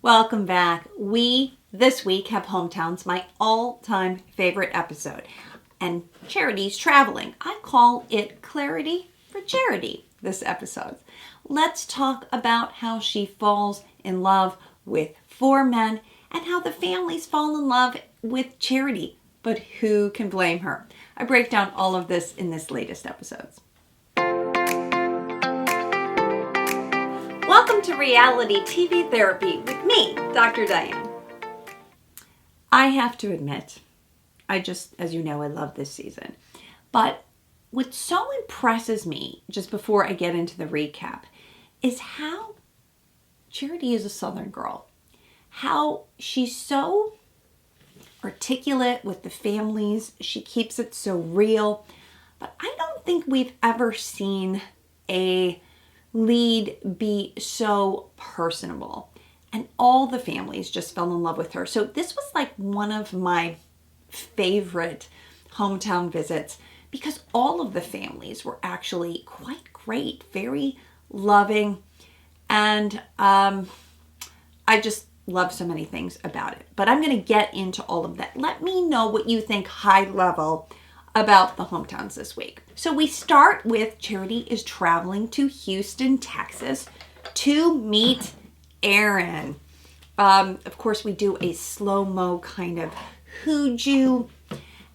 Welcome back. We, this week, have Hometowns, my all-time favorite episode. And Charity's traveling. I call it Clarity for Charity, this episode. Let's talk about how she falls in love with 4 men and how the families fall in love with Charity. But who can blame her? I break down all of this in this latest episode. Welcome to Reality TV Therapy with me, Dr. Diane. I have to admit, as you know, I love this season. But what so impresses me, just before I get into the recap, is how Charity is a Southern girl. How she's so articulate with the families. She keeps it so real. But I don't think we've ever seen a lead be so personable, and all the families just fell in love with her. So this was like one of my favorite hometown visits because all of the families were actually quite great, very loving, and I just love so many things about it. But I'm going to get into all of that. Let me know what you think high level about the hometowns this week. So we start with Charity is traveling to Houston, Texas to meet Aaron. Of course, we do a slow-mo kind of hooju.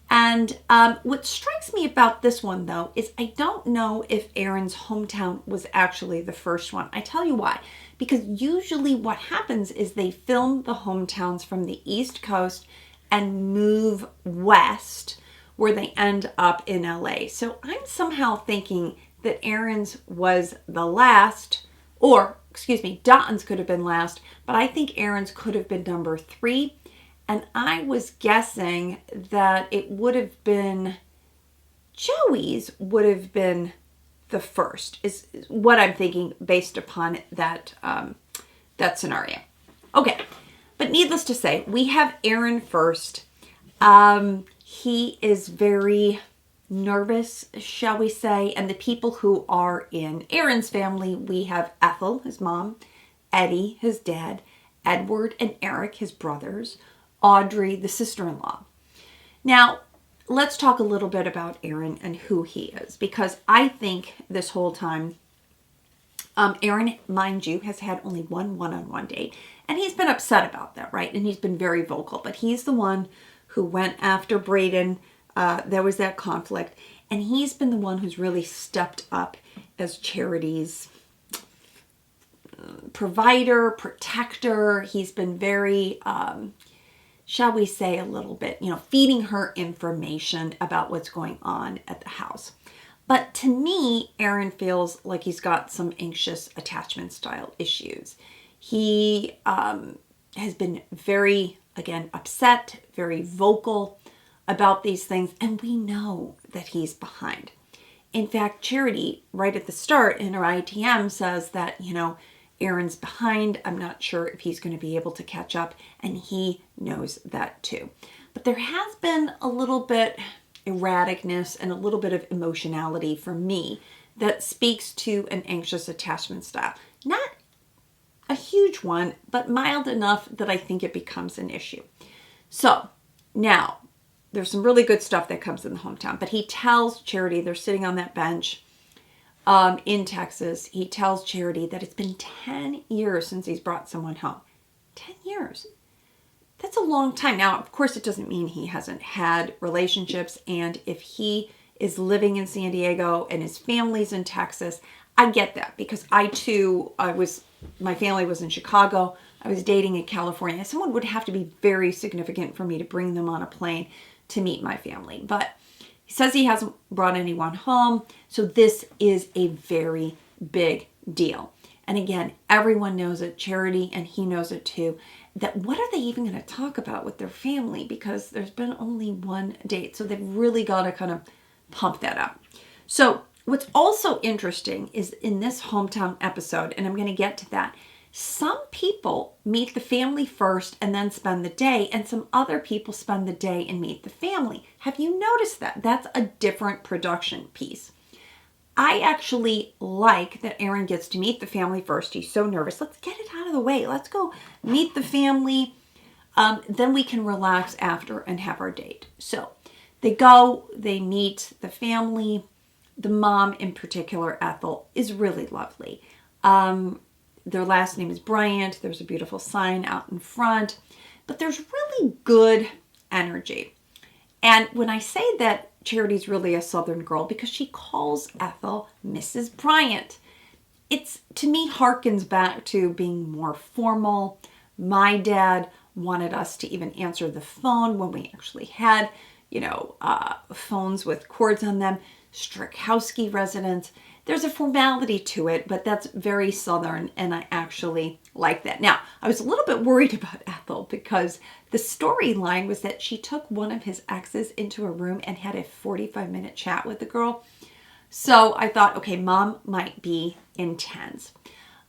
And what strikes me about this one, though, is I don't know if Aaron's hometown was actually the first one. I tell you why. Because usually what happens is they film the hometowns from the East Coast and move west, where they end up in LA. So I'm somehow thinking that Aaron's was the last, Dotun's could have been last, but I think Aaron's could have been number 3. And I was guessing that it would have been, Joey's would have been the first, is what I'm thinking based upon that, that scenario. Okay, but needless to say, we have Aaron first. He is very nervous, shall we say, and the people who are in Aaron's family, we have Ethel, his mom, Eddie, his dad, Edward and Eric, his brothers, Audrey, the sister-in-law. Now, let's talk a little bit about Aaron and who he is, because I think this whole time, Aaron, mind you, has had only one one-on-one date, and he's been upset about that, right? And he's been very vocal, but he's the one who went after Braden. There was that conflict. And he's been the one who's really stepped up as Charity's provider, protector. He's been very, shall we say, a little bit, feeding her information about what's going on at the house. But to me, Aaron feels like he's got some anxious attachment style issues. He has been very, again, upset, very vocal about these things, and we know that he's behind. In fact, Charity, right at the start in her ITM, says that, Aaron's behind. I'm not sure if he's going to be able to catch up, and he knows that too. But there has been a little bit erraticness and a little bit of emotionality for me that speaks to an anxious attachment style. Not a huge one, but mild enough that I think it becomes an issue. So now there's some really good stuff that comes in the hometown, but he tells Charity, they're sitting on that bench in Texas. He tells Charity that it's been 10 years since he's brought someone home. 10 years. That's a long time. Now, of course, it doesn't mean he hasn't had relationships. And if he is living in San Diego and his family's in Texas, I get that, because I too, my family was in Chicago. I was dating in California. Someone would have to be very significant for me to bring them on a plane to meet my family. But he says he hasn't brought anyone home. So this is a very big deal. And again, everyone knows it, Charity, and he knows it too, that what are they even going to talk about with their family? Because there's been only one date. So they've really got to kind of pump that up. So what's also interesting is in this hometown episode, and I'm going to get to that, some people meet the family first and then spend the day, and some other people spend the day and meet the family. Have you noticed that? That's a different production piece. I actually like that Aaron gets to meet the family first. He's so nervous. Let's get it out of the way. Let's go meet the family. Then we can relax after and have our date. So they go, they meet the family. The mom in particular, Ethel, is really lovely. Their last name is Bryant. There's a beautiful sign out in front. But there's really good energy. And when I say that Charity's really a Southern girl, because she calls Ethel Mrs. Bryant, it's, to me, harkens back to being more formal. My dad wanted us to even answer the phone when we actually had, phones with cords on them. Strickowski residence. There's a formality to it, but that's very Southern, and I actually like that. Now, I was a little bit worried about Ethel because the storyline was that she took one of his exes into a room and had a 45-minute chat with the girl. So I thought, okay, mom might be intense.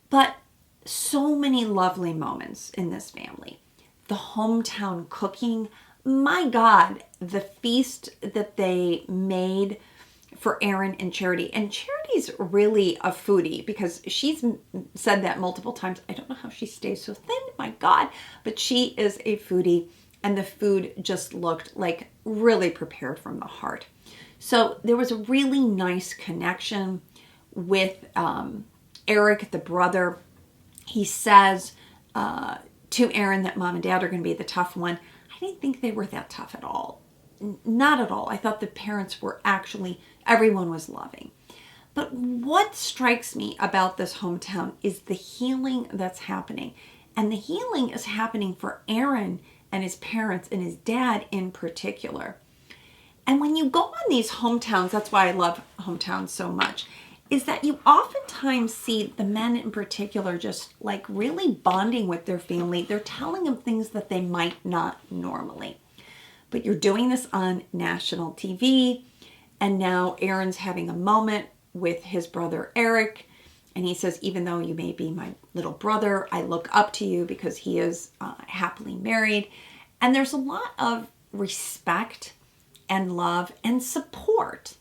But so many lovely moments in this family. The hometown cooking. My God, the feast that they made for Aaron and Charity. And Charity's really a foodie because she's said that multiple times. I don't know how she stays so thin, my God, but she is a foodie, and the food just looked like really prepared from the heart. So there was a really nice connection with Eric, the brother. He says to Aaron that mom and dad are going to be the tough one. I didn't think they were that tough at all. Not at all. I thought the parents were actually, everyone was loving. But what strikes me about this hometown is the healing that's happening. And the healing is happening for Aaron and his parents and his dad in particular. And when you go on these hometowns, that's why I love hometowns so much, is that you oftentimes see the men in particular just like really bonding with their family. They're telling them things that they might not normally. But you're doing this on national TV, and now Aaron's having a moment with his brother Eric, and he says, even though you may be my little brother, I look up to you because he is happily married. And there's a lot of respect and love and support.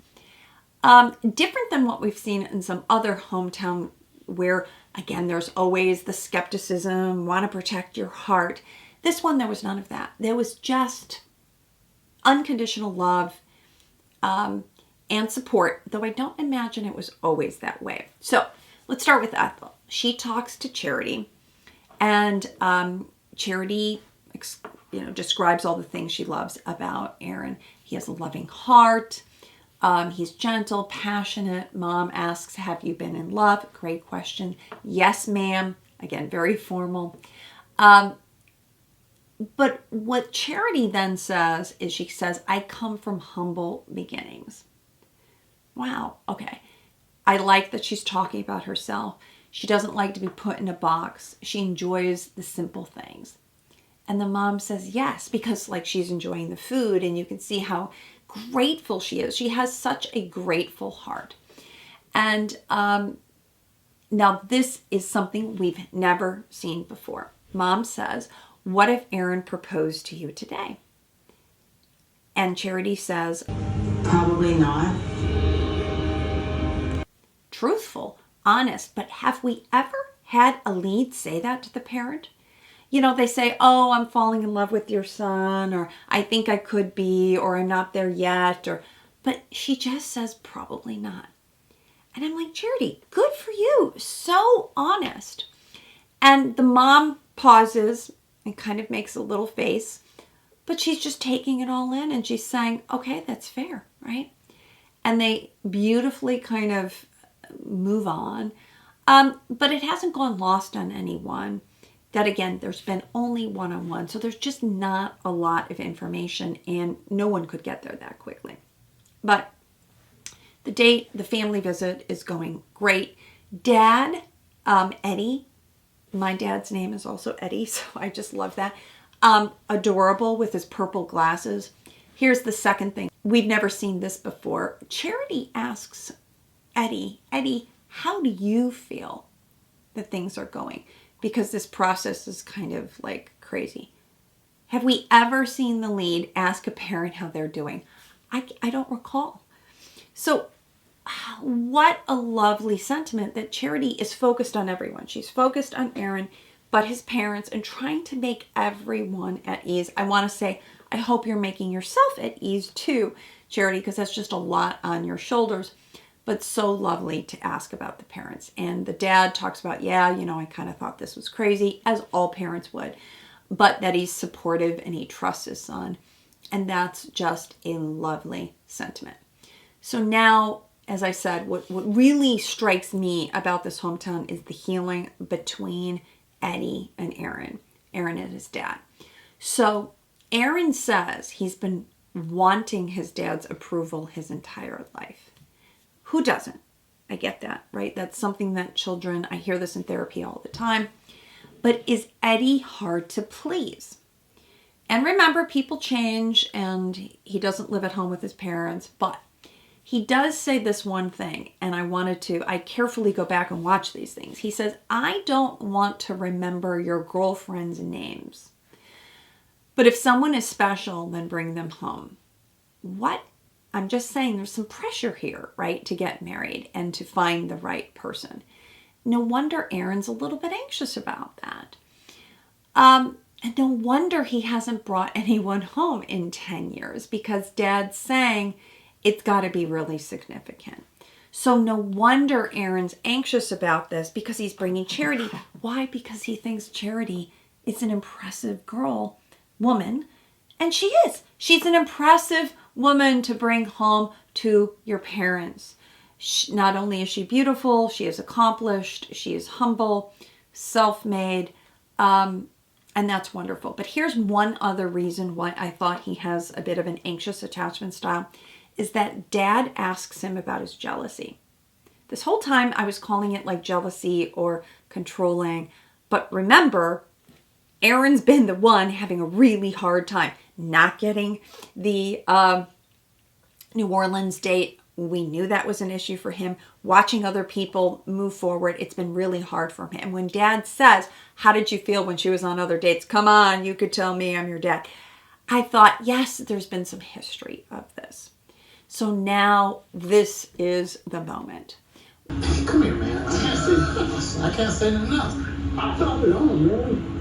Different than what we've seen in some other hometown where, again, there's always the skepticism, want to protect your heart. This one, there was none of that. There was just unconditional love and support, though I don't imagine it was always that way. So let's start with Ethel. She talks to Charity, and Charity describes all the things she loves about Aaron. He has a loving heart. He's gentle, passionate. Mom asks, have you been in love? Great question. Yes, ma'am. Again, very formal. But what Charity then says is she says, I come from humble beginnings. Wow. Okay. I like that she's talking about herself. She doesn't like to be put in a box. She enjoys the simple things. And the mom says yes, because like she's enjoying the food, and you can see how grateful she is. She has such a grateful heart. And now this is something we've never seen before. Mom says, what if Aaron proposed to you today? And Charity says, probably not. Truthful, honest, but have we ever had a lead say that to the parent? They say, oh, I'm falling in love with your son, or I think I could be, or I'm not there yet, but she just says probably not. And I'm like, Charity, good for you. So honest. And the mom pauses and kind of makes a little face, but she's just taking it all in, and she's saying, okay, that's fair, right? And they beautifully kind of move on. But it hasn't gone lost on anyone that, again, there's been only one-on-one. So there's just not a lot of information, and no one could get there that quickly. But the date, the family visit is going great. Dad, Eddie, my dad's name is also Eddie, so I just love that. Adorable with his purple glasses. Here's the second thing. We've never seen this before. Charity asks Eddie, how do you feel that things are going? Because this process is kind of like crazy. Have we ever seen the lead ask a parent how they're doing? I don't recall. So what a lovely sentiment that Charity is focused on everyone. She's focused on Aaron, but his parents, and trying to make everyone at ease. I want to say, I hope you're making yourself at ease too, Charity, because that's just a lot on your shoulders. But so lovely to ask about the parents. And the dad talks about, yeah, I kind of thought this was crazy, as all parents would, but that he's supportive and he trusts his son. And that's just a lovely sentiment. So now, as I said, what really strikes me about this hometown is the healing between Eddie and Aaron and his dad. So Aaron says he's been wanting his dad's approval his entire life. Who doesn't? I get that, right? That's something that children, I hear this in therapy all the time. But is Eddie hard to please? And remember, people change and he doesn't live at home with his parents, but he does say this one thing, and I carefully go back and watch these things. He says, I don't want to remember your girlfriend's names, but if someone is special, then bring them home. What? I'm just saying there's some pressure here, right, to get married and to find the right person. No wonder Aaron's a little bit anxious about that. And no wonder he hasn't brought anyone home in 10 years, because Dad's saying it's got to be really significant. So no wonder Aaron's anxious about this, because he's bringing Charity. Why? Because he thinks Charity is an impressive woman. And she is. She's an impressive woman to bring home to your parents. Not only is she beautiful, she is accomplished, she is humble, self-made, and that's wonderful. But here's one other reason why I thought he has a bit of an anxious attachment style, is that Dad asks him about his jealousy. This whole time I was calling it like jealousy or controlling, but remember, Aaron's been the one having a really hard time not getting the New Orleans date. We knew that was an issue for him. Watching other people move forward, it's been really hard for him. And when Dad says, how did you feel when she was on other dates? Come on, you could tell me, I'm your dad. I thought, yes, there's been some history of this. So now this is the moment. Come here, man. I can't say enough. Stop it on, man.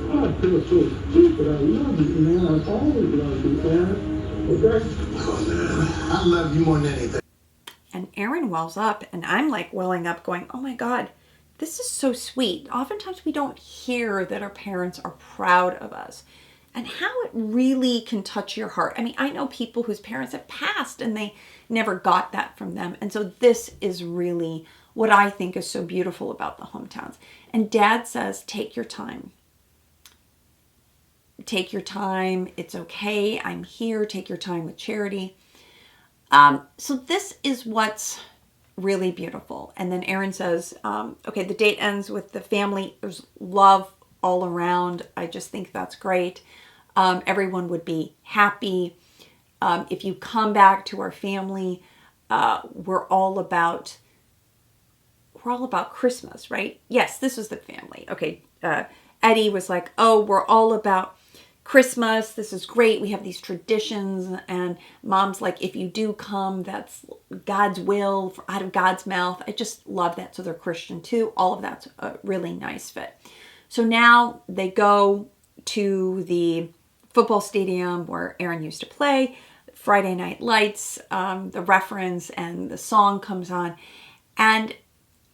I feel so stupid. I love you, man. I've always loved you, man. Okay? Oh, man. I love you more than anything. And Aaron wells up, and I'm like welling up going, oh my God, this is so sweet. Oftentimes we don't hear that our parents are proud of us, and how it really can touch your heart. I mean, I know people whose parents have passed and they never got that from them. And so this is really what I think is so beautiful about the hometowns. And Dad says, take your time. Take your time. It's okay. I'm here. Take your time with Charity. So this is what's really beautiful. And then Aaron says, okay, the date ends with the family. There's love all around. I just think that's great. Everyone would be happy. If you come back to our family, we're all about Christmas, right? Yes, this was the family. Okay. Eddie was like, oh, we're all about Christmas. This is great. We have these traditions. And Mom's like, if you do come, that's God's will out of God's mouth. I just love that. So they're Christian too. All of that's a really nice fit. So now they go to the football stadium where Aaron used to play. Friday Night Lights, the reference and the song comes on. And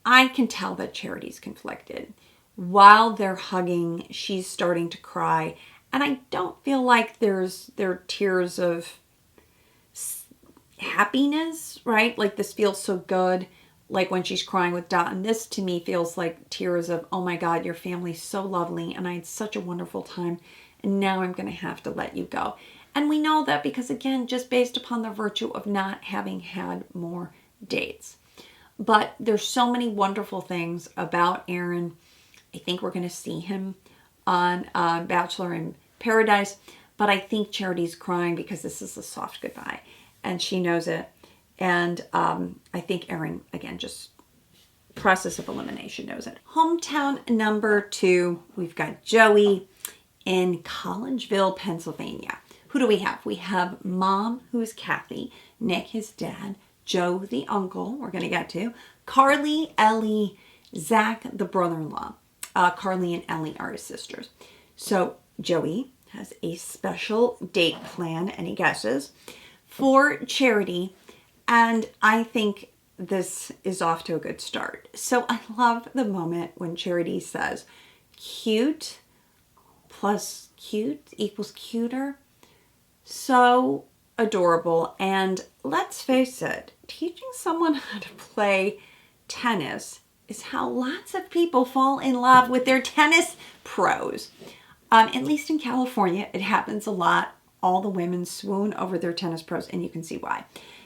I can tell that Charity's conflicted. While they're hugging, she's starting to cry. And I don't feel like there are tears of happiness, right? Like this feels so good. Like when she's crying with Dotun, this to me feels like tears of, oh my God, your family's so lovely. And I had such a wonderful time. And now I'm going to have to let you go. And we know that because, again, just based upon the virtue of not having had more dates. But there's so many wonderful things about Aaron. I think we're going to see him on Bachelor in Paradise. But I think Charity's crying because this is a soft goodbye. And she knows it. And I think Aaron, again, just process of elimination knows it. Hometown number 2, we've got Joey in Collegeville, Pennsylvania. Who do we have? We have Mom, who is Kathy, Nick, his dad, Joe, the uncle, we're going to get to, Carly, Ellie, Zach, the brother-in-law. Carly and Ellie are his sisters. So Joey has a special date plan, any guesses, for Charity. And I think this is off to a good start. So I love the moment when Charity says, cute plus cute equals cuter. So adorable. And let's face it, teaching someone how to play tennis is how lots of people fall in love with their tennis pros. At least in California, it happens a lot. All the women swoon over their tennis pros, and you can see why.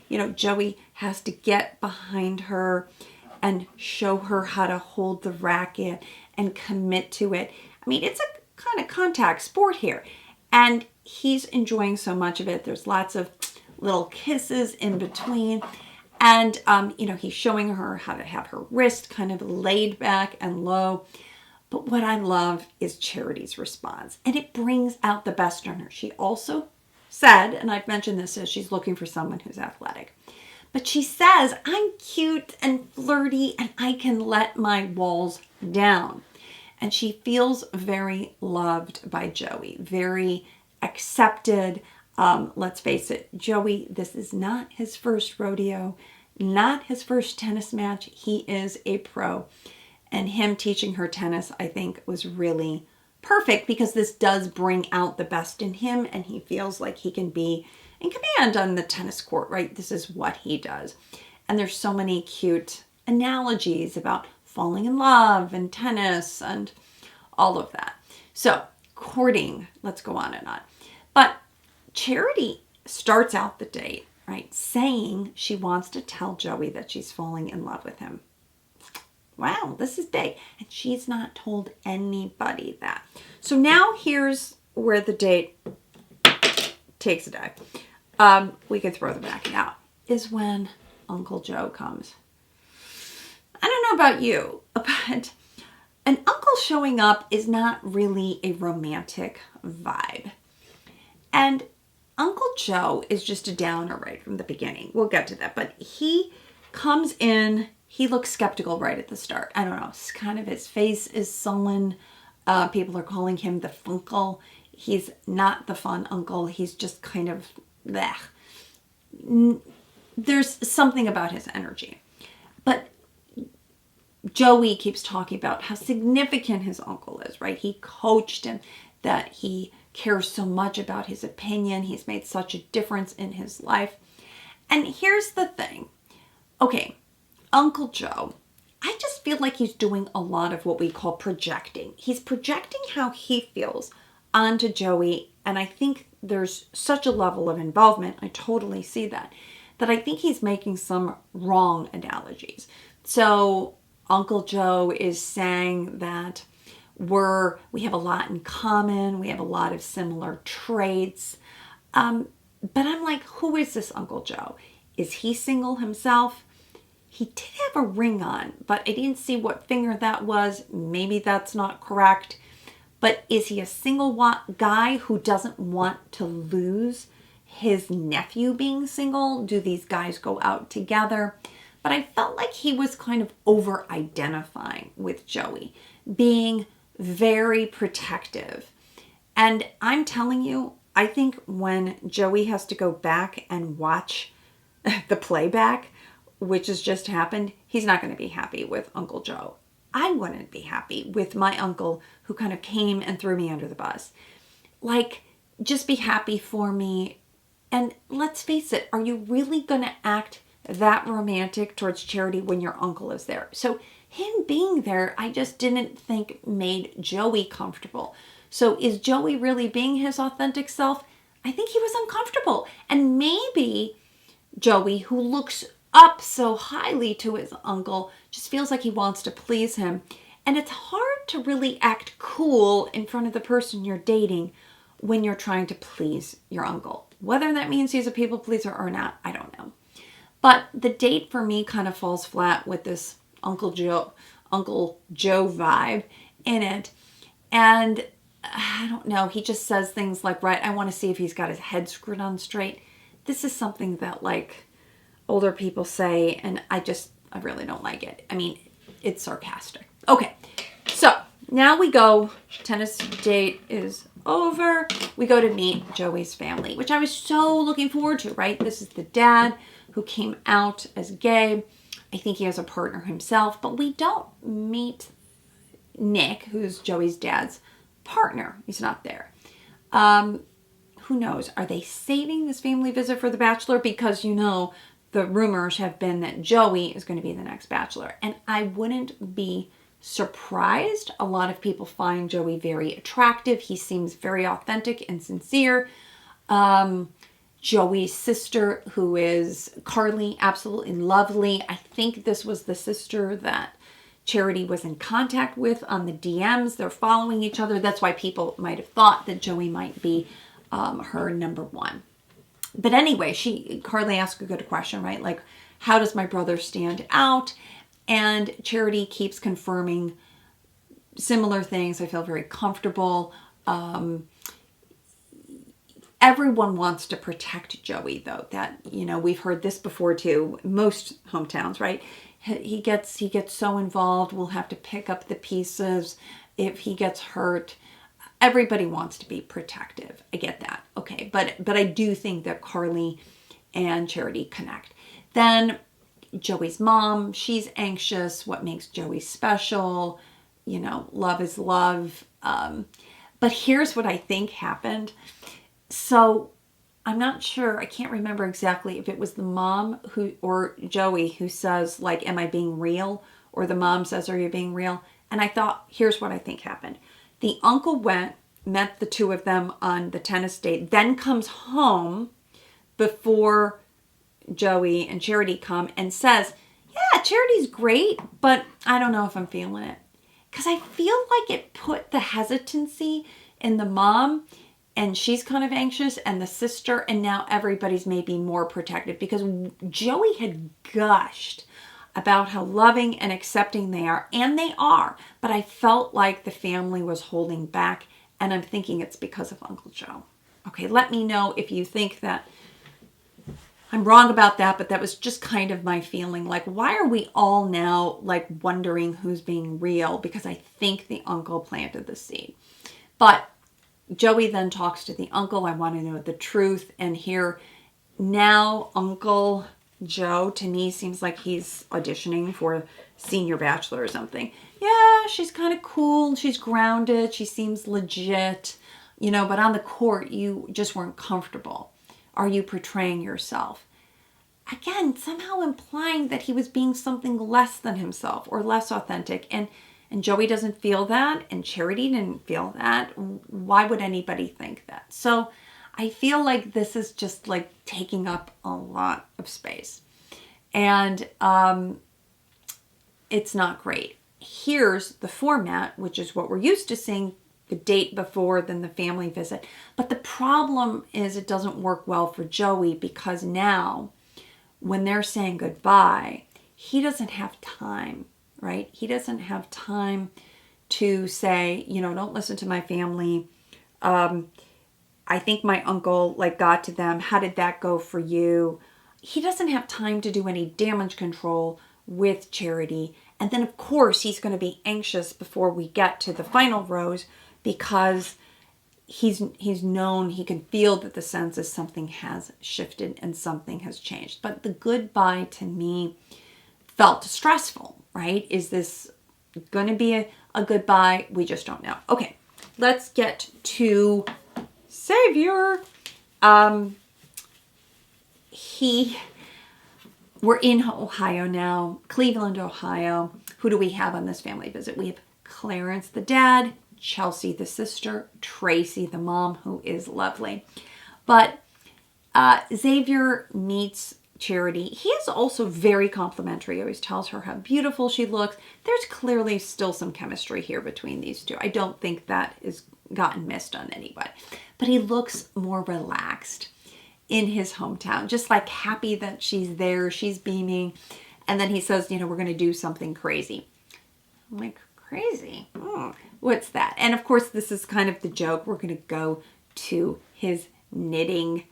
You know, Joey has to get behind her and show her how to hold the racket and commit to it. I mean, it's a kind of contact sport here. And he's enjoying so much of it. There's lots of little kisses in between. And, you know, he's showing her how to have her wrist kind of laid back and low. But what I love is Charity's response. And it brings out the best in her. She also said, and I've mentioned this, as she's looking for someone who's athletic. But she says, I'm cute and flirty and I can let my walls down. And she feels very loved by Joey, very accepted. Let's face it, Joey, this is not his first rodeo, not his first tennis match. He is a pro. And him teaching her tennis, I think, was really perfect because this does bring out the best in him and he feels like he can be in command on the tennis court, right? This is what he does. And there's so many cute analogies about falling in love and tennis and all of that. So courting, let's go on and on. But Charity starts out the date, right, saying she wants to tell Joey that she's falling in love with him. Wow, this is big. And she's not told anybody that. So now here's where the date takes a dive. We could throw the backing out. Is when Uncle Joe comes. I don't know about you, but an uncle showing up is not really a romantic vibe. And Uncle Joe is just a downer right from the beginning. We'll get to that. But he comes in. He looks skeptical right at the start. I don't know. It's kind of his face is sullen. People are calling him the funkle. He's not the fun uncle. He's just kind of bleh. There's something about his energy. But Joey keeps talking about how significant his uncle is, right? He coached him, that he cares so much about his opinion. He's made such a difference in his life. And here's the thing. Okay, Uncle Joe, I just feel like he's doing a lot of what we call projecting. He's projecting how he feels onto Joey. And I think there's such a level of involvement. I totally see that I think he's making some wrong analogies. So Uncle Joe is saying that we have a lot in common. We have a lot of similar traits. But I'm like, who is this Uncle Joe? Is he single himself? He did have a ring on, but I didn't see what finger that was. Maybe that's not correct. But is he a single guy who doesn't want to lose his nephew being single? Do these guys go out together? But I felt like he was kind of over-identifying with Joey, being very protective. And I'm telling you, I think when Joey has to go back and watch the playback, which has just happened, he's not going to be happy with Uncle Joe. I wouldn't be happy with my uncle who kind of came and threw me under the bus. Like, just be happy for me. And let's face it, are you really going to act that romantic towards Charity when your uncle is there? So him being there, I just didn't think made Joey comfortable. So is Joey really being his authentic self? I think he was uncomfortable. And maybe Joey, who looks up so highly to his uncle, just feels like he wants to please him. And it's hard to really act cool in front of the person you're dating when you're trying to please your uncle. Whether that means he's a people pleaser or not, I don't know. But the date for me kind of falls flat with this Uncle Joe vibe in it. And I don't know, he just says things like, right, I want to see if he's got his head screwed on straight. This is something that, like, older people say, and I really don't like it. I mean, it's sarcastic. Okay, so now we go, tennis date is over. We go to meet Joey's family, which I was so looking forward to, right? This is the dad who came out as gay. I think he has a partner himself, but we don't meet Nick, who's Joey's dad's partner. He's not there. Who knows? Are they saving this family visit for The Bachelor? Because, you know, the rumors have been that Joey is going to be the next Bachelor. And I wouldn't be surprised. A lot of people find Joey very attractive. He seems very authentic and sincere. Joey's sister, who is Carly, absolutely lovely. I think this was the sister that Charity was in contact with on the DMs. They're following each other. That's why people might have thought that Joey might be her number one. But anyway, Carly asked a good question, right? Like, how does my brother stand out? And Charity keeps confirming similar things. I feel very comfortable. Everyone wants to protect Joey, though. That, you know, we've heard this before too. Most hometowns, right? He gets so involved. We'll have to pick up the pieces if he gets hurt. Everybody wants to be protective. I get that. Okay, but I do think that Carly and Charity connect. Then Joey's mom, she's anxious. What makes Joey special? You know, love is love. But here's what I think happened. So I'm not sure. I can't remember exactly if it was the mom or Joey who says, like, am I being real? Or the mom says, are you being real? And I thought, here's what I think happened. The uncle met the two of them on the tennis date, then comes home before Joey and Charity come and says, yeah, Charity's great, but I don't know if I'm feeling it. Because I feel like it put the hesitancy in the mom, and she's kind of anxious, and the sister, and now everybody's maybe more protective because Joey had gushed about how loving and accepting they are, and they are, but I felt like the family was holding back, and I'm thinking it's because of Uncle Joe. Okay, let me know if you think that I'm wrong about that, but that was just kind of my feeling. Like, why are we all now, like, wondering who's being real? Because I think the uncle planted the seed. But Joey then talks to the uncle. I want to know the truth. And here, now, Uncle Joe, to me, seems like he's auditioning for Senior Bachelor or something. Yeah, she's kind of cool. She's grounded. She seems legit. You know, but on the court, you just weren't comfortable. Are you portraying yourself? Again, somehow implying that he was being something less than himself or less authentic. And Joey doesn't feel that, and Charity didn't feel that. Why would anybody think that? So I feel like this is just like taking up a lot of space. And it's not great. Here's the format, which is what we're used to seeing, the date before, then the family visit. But the problem is it doesn't work well for Joey because now when they're saying goodbye, he doesn't have time, right? He doesn't have time to say, you know, don't listen to my family. I think my uncle like got to them. How did that go for you? He doesn't have time to do any damage control with Charity. And then of course he's going to be anxious before we get to the final rose because he's known, he can feel that the sense is something has shifted and something has changed. But the goodbye to me felt stressful, right? Is this going to be a goodbye? We just don't know. Okay, let's get to Xavier. We're in Ohio now, Cleveland, Ohio. Who do we have on this family visit? We have Clarence, the dad, Chelsea, the sister, Tracy, the mom, who is lovely. But Xavier meets Charity. He is also very complimentary. He always tells her how beautiful she looks. There's clearly still some chemistry here between these two. I don't think that is gotten missed on anybody. But he looks more relaxed in his hometown, just like happy that she's there, she's beaming. And then he says, you know, we're going to do something crazy. I'm like, crazy? What's that? And of course, this is kind of the joke. We're going to go to his knitting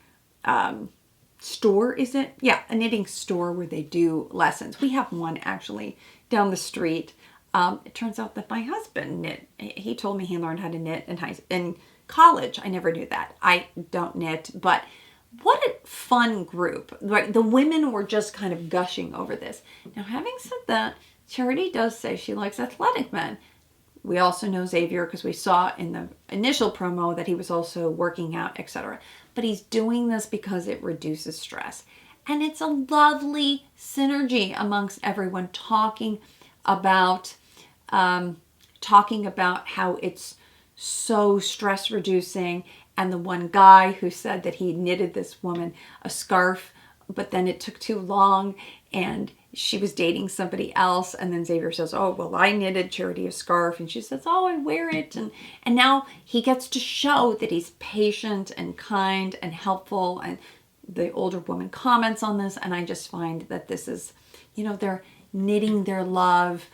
store, is it? Yeah, a knitting store where they do lessons. We have one actually down the street. It turns out that my husband knit. He told me he learned how to knit in college. I never knew that. I don't knit, but what a fun group. Right? The women were just kind of gushing over this. Now, having said that, Charity does say she likes athletic men. We also know Xavier because we saw in the initial promo that he was also working out, etc. But he's doing this because it reduces stress. And it's a lovely synergy amongst everyone talking about how it's so stress reducing. And the one guy who said that he knitted this woman a scarf, but then it took too long and she was dating somebody else. And then Xavier says, oh, well, I knitted Charity a scarf. And she says, oh, I wear it. And now he gets to show that he's patient and kind and helpful. And the older woman comments on this. And I just find that this is, they're knitting their love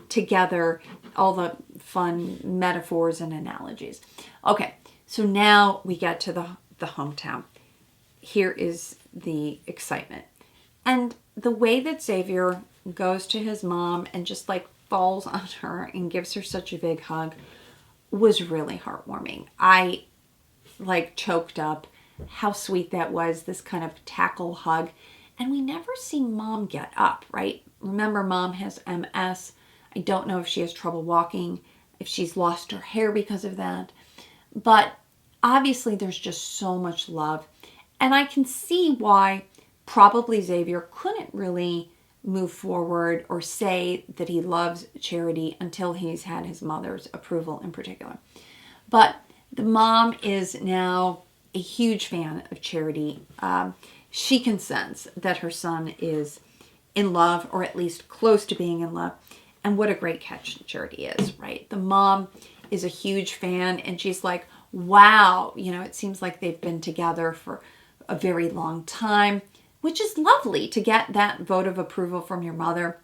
together, all the fun metaphors and analogies. Okay, so now we get to the hometown. Here is the excitement. And the way that Xavier goes to his mom and just like falls on her and gives her such a big hug was really heartwarming. I like choked up how sweet that was, this kind of tackle hug. And we never see mom get up, right? Remember, mom has MS. I don't know if she has trouble walking, if she's lost her hair because of that. But obviously there's just so much love. And I can see why probably Xavier couldn't really move forward or say that he loves Charity until he's had his mother's approval in particular. But the mom is now a huge fan of Charity. She can sense that her son is in love, or at least close to being in love. And what a great catch Charity is, right? The mom is a huge fan, and she's like, wow, it seems like they've been together for a very long time, which is lovely to get that vote of approval from your mother.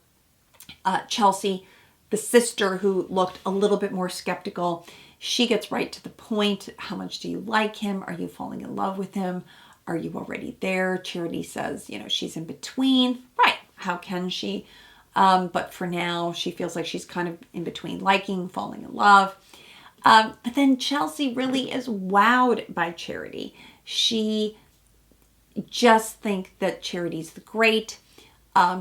Chelsea, the sister who looked a little bit more skeptical, she gets right to the point. How much do you like him? Are you falling in love with him? Are you already there? Charity says, she's in between. Right. How can she? But for now, she feels like she's kind of in between liking, falling in love. But then Chelsea really is wowed by Charity. She just thinks that Charity's the great.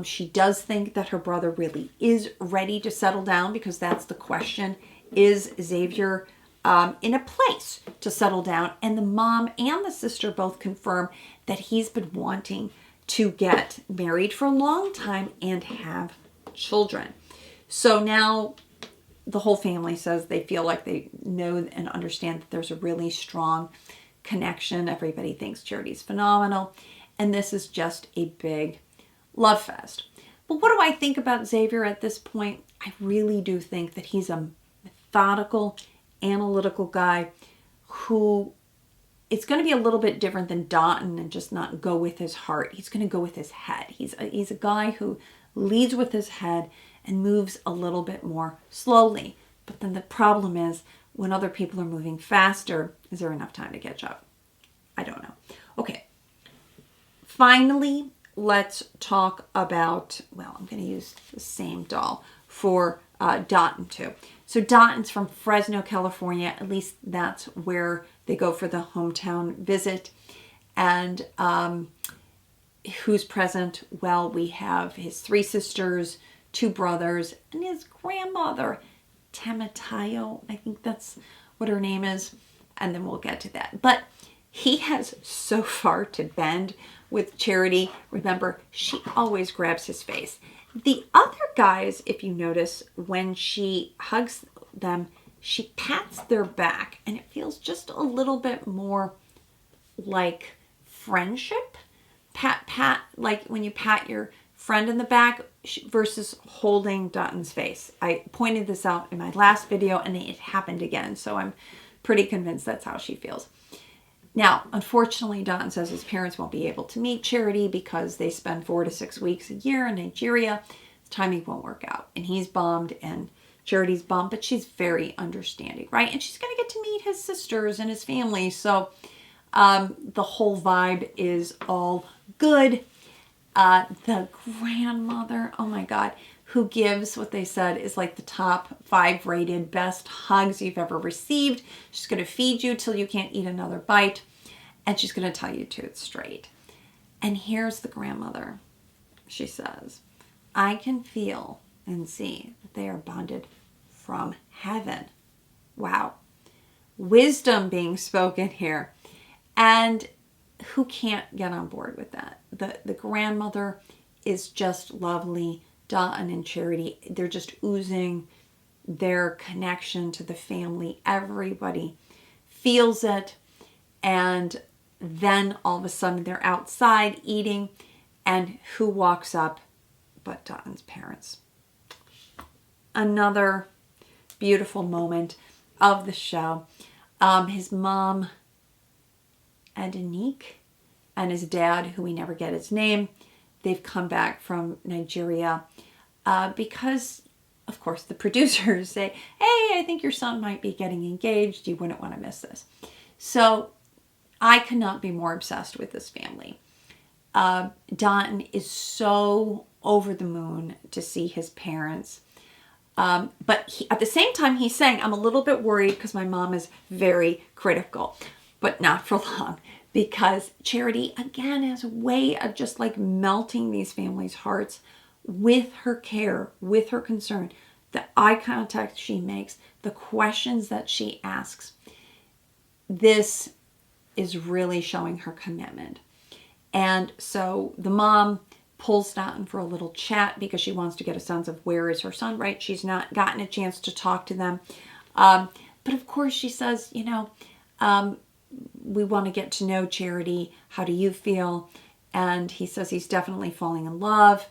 She does think that her brother really is ready to settle down, because that's the question. Is Xavier in a place to settle down? And the mom and the sister both confirm that he's been wanting to get married for a long time and have children. So now the whole family says they feel like they know and understand that there's a really strong connection. Everybody thinks Charity's phenomenal. And this is just a big love fest. But what do I think about Xavier at this point? I really do think that he's a methodical, analytical guy who it's going to be a little bit different than Dotun and just not go with his heart. He's going to go with his head. He's a guy who leads with his head and moves a little bit more slowly. But then the problem is, when other people are moving faster, is there enough time to catch up? I don't know. Okay. Finally, let's talk about, I'm going to use the same doll for Dotun too. So Dotun's from Fresno, California. At least that's where they go for the hometown visit. And who's present? Well, we have his 3 sisters, 2 brothers, and his grandmother, Tematayo. I think that's what her name is. And then we'll get to that. But he has so far to bend with Charity. Remember, she always grabs his face. The other guys, if you notice, when she hugs them, she pats their back, and it feels just a little bit more like friendship. Pat, like when you pat your friend in the back versus holding Dotun's face. I pointed this out in my last video, and it happened again, so I'm pretty convinced that's how she feels. Now, unfortunately, Dotun says his parents won't be able to meet Charity because they spend 4 to 6 weeks a year in Nigeria. Timing won't work out. And he's bummed and Charity's bummed, but she's very understanding, right? And she's going to get to meet his sisters and his family. So The whole vibe is all good. The grandmother, oh my God, who gives what they said is like the top 5 rated best hugs you've ever received. She's going to feed you till you can't eat another bite. And she's going to tell you to it straight. And here's the grandmother. She says, I can feel and see that they are bonded from heaven. Wow. Wisdom being spoken here. And who can't get on board with that? The grandmother is just lovely. Dotun and Charity, they're just oozing their connection to the family. Everybody feels it. And then all of a sudden they're outside eating. And who walks up but Dotun's parents? Another beautiful moment of the show. His mom, Adenique, and his dad, who we never get his name, they've come back from Nigeria because, of course, the producers say, hey, I think your son might be getting engaged. You wouldn't want to miss this. So I could not be more obsessed with this family. Dotun is so over the moon to see his parents. But at the same time, he's saying, I'm a little bit worried because my mom is very critical, but not for long. Because Charity, again, has a way of just like melting these families' hearts with her care, with her concern, the eye contact she makes, the questions that she asks. This is really showing her commitment. And so the mom pulls Dotun for a little chat because she wants to get a sense of where is her son, right? She's not gotten a chance to talk to them. But of course she says, we want to get to know Charity. How do you feel? And he says he's definitely falling in love,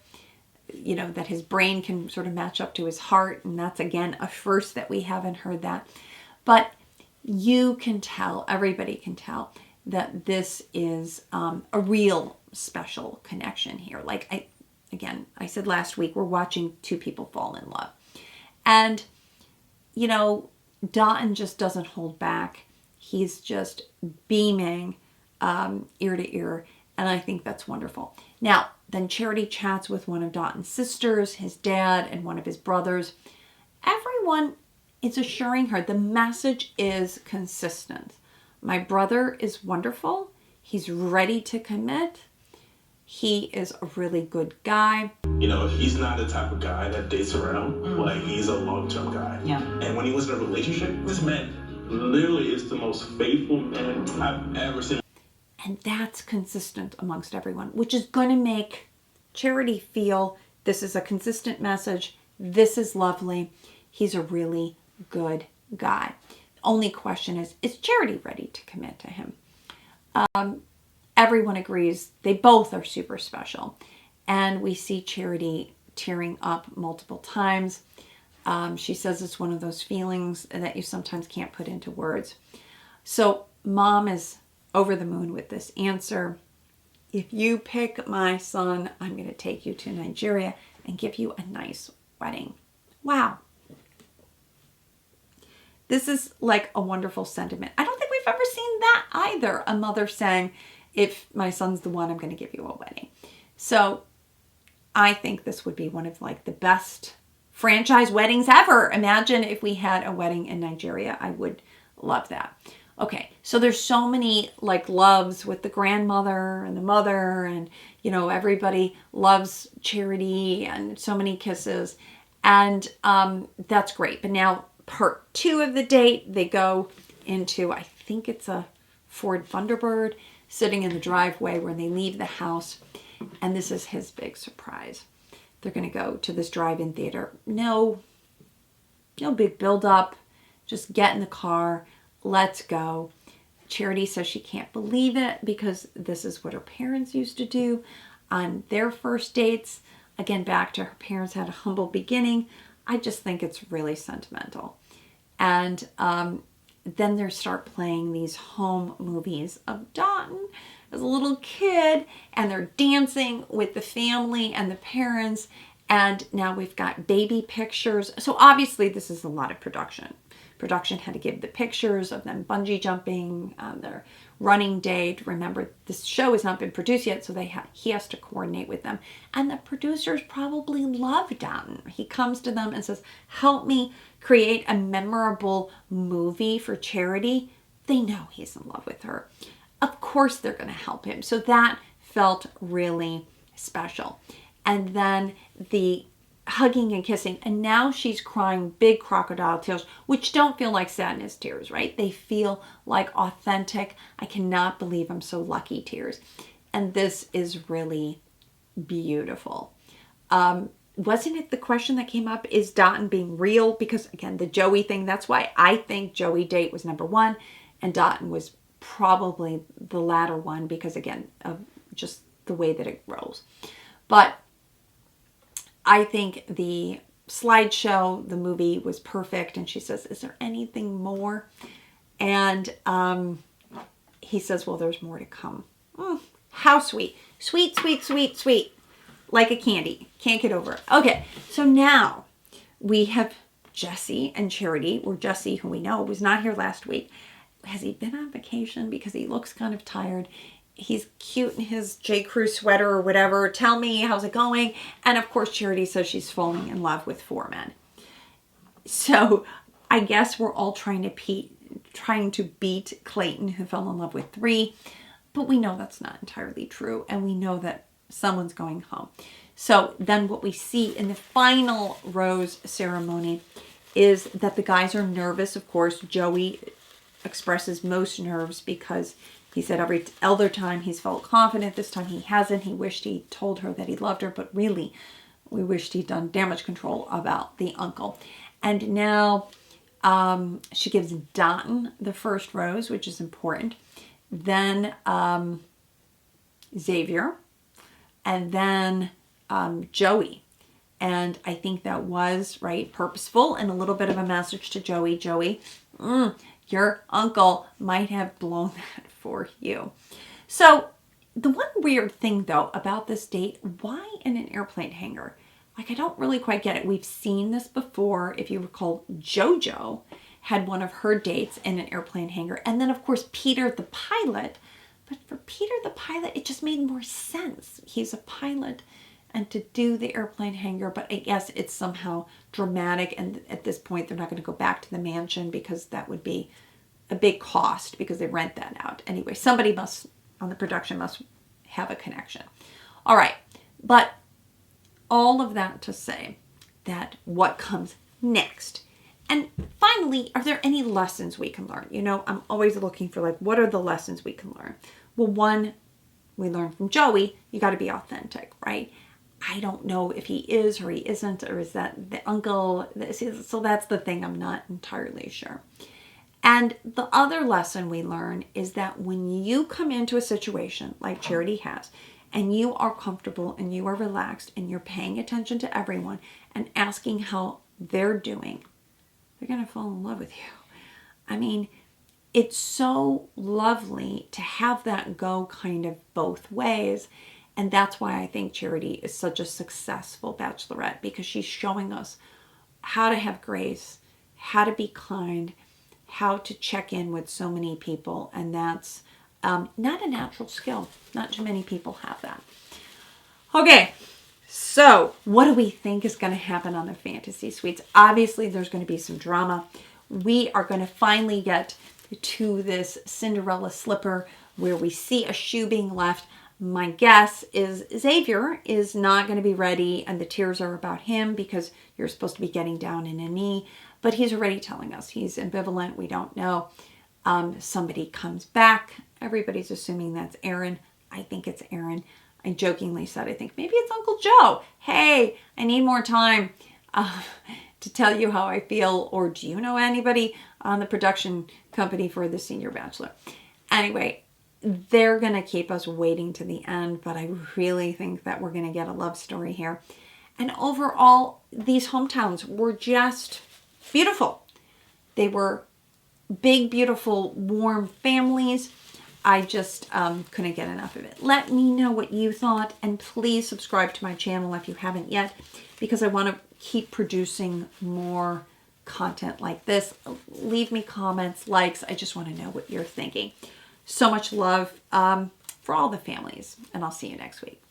that his brain can sort of match up to his heart. And that's, again, a first that we haven't heard that. But you can tell, everybody can tell, that this is a real special connection here. Like I said last week, we're watching two people fall in love. And, Dotun just doesn't hold back. He's just beaming ear to ear. And I think that's wonderful. Now, then Charity chats with one of Dotun's sisters, his dad, and one of his brothers. Everyone is assuring her the message is consistent. My brother is wonderful. He's ready to commit. He is a really good guy. He's not the type of guy that dates around. Like, he's a long-term guy. Yeah. And when he was in a relationship, this man literally is the most faithful man I've ever seen. And that's consistent amongst everyone, which is going to make Charity feel this is a consistent message. This is lovely. He's a really good guy. The only question is Charity ready to commit to him? Everyone agrees they both are super special. And we see Charity tearing up multiple times. She says it's one of those feelings that you sometimes can't put into words. So mom is over the moon with this answer. If you pick my son, I'm going to take you to Nigeria and give you a nice wedding. Wow. This is like a wonderful sentiment. I don't think we've ever seen that either. A mother saying, if my son's the one, I'm going to give you a wedding. So I think this would be one of like the best franchise weddings ever. Imagine if we had a wedding in Nigeria. I would love that. Okay, so there's so many like loves with the grandmother and the mother, and everybody loves Charity and so many kisses, and that's great. But now part 2 of the date, they go into, I think it's a Ford Thunderbird, sitting in the driveway where they leave the house, and this is his big surprise. They're going to go to this drive-in theater. No big build-up. Just get in the car. Let's go. Charity says she can't believe it because this is what her parents used to do on their first dates. Again, back to her parents had a humble beginning. I just think it's really sentimental. And then they start playing these home movies of Dotun as a little kid, and they're dancing with the family and the parents. And now we've got baby pictures. So obviously this is a lot of production Production had to give the pictures of them bungee jumping, their running date. Remember, this show has not been produced yet, so he has to coordinate with them. And the producers probably love Dotun. He comes to them and says, help me create a memorable movie for Charity. They know he's in love with her. Of course they're going to help him. So that felt really special. And then the hugging and kissing, and now she's crying big crocodile tears, which don't feel like sadness tears, right? They feel like authentic, I cannot believe I'm so lucky tears. And this is really beautiful. Wasn't it the question that came up, is Dotun being real? Because again, the Joey thing, that's why I think Joey date was number one, and Dotun was probably the latter one, because again, of just the way that it rolls. But I think the slideshow, the movie was perfect. And she says, is there anything more? And he says, well, there's more to come. How sweet. Sweet, sweet, sweet, sweet. Like a candy. Can't get over it. Okay, so now we have Jesse and Charity, or Jesse, who we know was not here last week. Has he been on vacation? Because he looks kind of tired. He's cute in his J. Crew sweater or whatever. Tell me, how's it going? And of course, Charity says she's falling in love with 4 men. So I guess we're all trying to beat Clayton, who fell in love with 3. But we know that's not entirely true. And we know that someone's going home. So then what we see in the final rose ceremony is that the guys are nervous. Of course, Joey expresses most nerves because he said every other time he's felt confident. This time he hasn't. He wished he told her that he loved her, but really, we wished he'd done damage control about the uncle. And now she gives Dotun the first rose, which is important. Then Xavier, and then Joey. And I think that was, right, purposeful and a little bit of a message to Joey. Joey, your uncle might have blown that for you. So the one weird thing, though, about this date, why in an airplane hangar? Like, I don't really quite get it. We've seen this before. If you recall, JoJo had one of her dates in an airplane hangar. And then, of course, Peter the pilot. But for Peter the pilot, it just made more sense. He's a pilot, and to do the airplane hangar. But I guess it's somehow dramatic. And at this point, they're not going to go back to the mansion because that would be a big cost because they rent that out. Anyway, somebody must, on the production, must have a connection. All right. But all of that to say that what comes next. And finally, are there any lessons we can learn? You know, I'm always looking for, like, what are the lessons we can learn? Well, one, we learned from Joey, you got to be authentic, right? I don't know if he is or he isn't, or is that the uncle? So that's the thing. I'm not entirely sure. And the other lesson we learn is that when you come into a situation like Charity has, and you are comfortable and you are relaxed and you're paying attention to everyone and asking how they're doing, they're going to fall in love with you. I mean, it's so lovely to have that go kind of both ways. And that's why I think Charity is such a successful Bachelorette, because she's showing us how to have grace, how to be kind, how to check in with so many people. And that's not a natural skill. Not too many people have that. Okay, so what do we think is going to happen on the Fantasy Suites? Obviously, there's going to be some drama. We are going to finally get to this Cinderella slipper where we see a shoe being left. My guess is Xavier is not going to be ready, and the tears are about him because you're supposed to be getting down in a knee. But he's already telling us he's ambivalent. We don't know. Somebody comes back. Everybody's assuming that's Aaron. I think it's Aaron. I jokingly said, I think maybe it's Uncle Joe. Hey, I need more time to tell you how I feel. Or do you know anybody on the production company for the Senior Bachelor? Anyway, they're going to keep us waiting to the end. But I really think that we're going to get a love story here. And overall, these hometowns were just beautiful. They were big, beautiful, warm families. I just couldn't get enough of it. Let me know what you thought, and please subscribe to my channel if you haven't yet, because I want to keep producing more content like this. Leave me comments, likes. I just want to know what you're thinking. So much love for all the families, and I'll see you next week.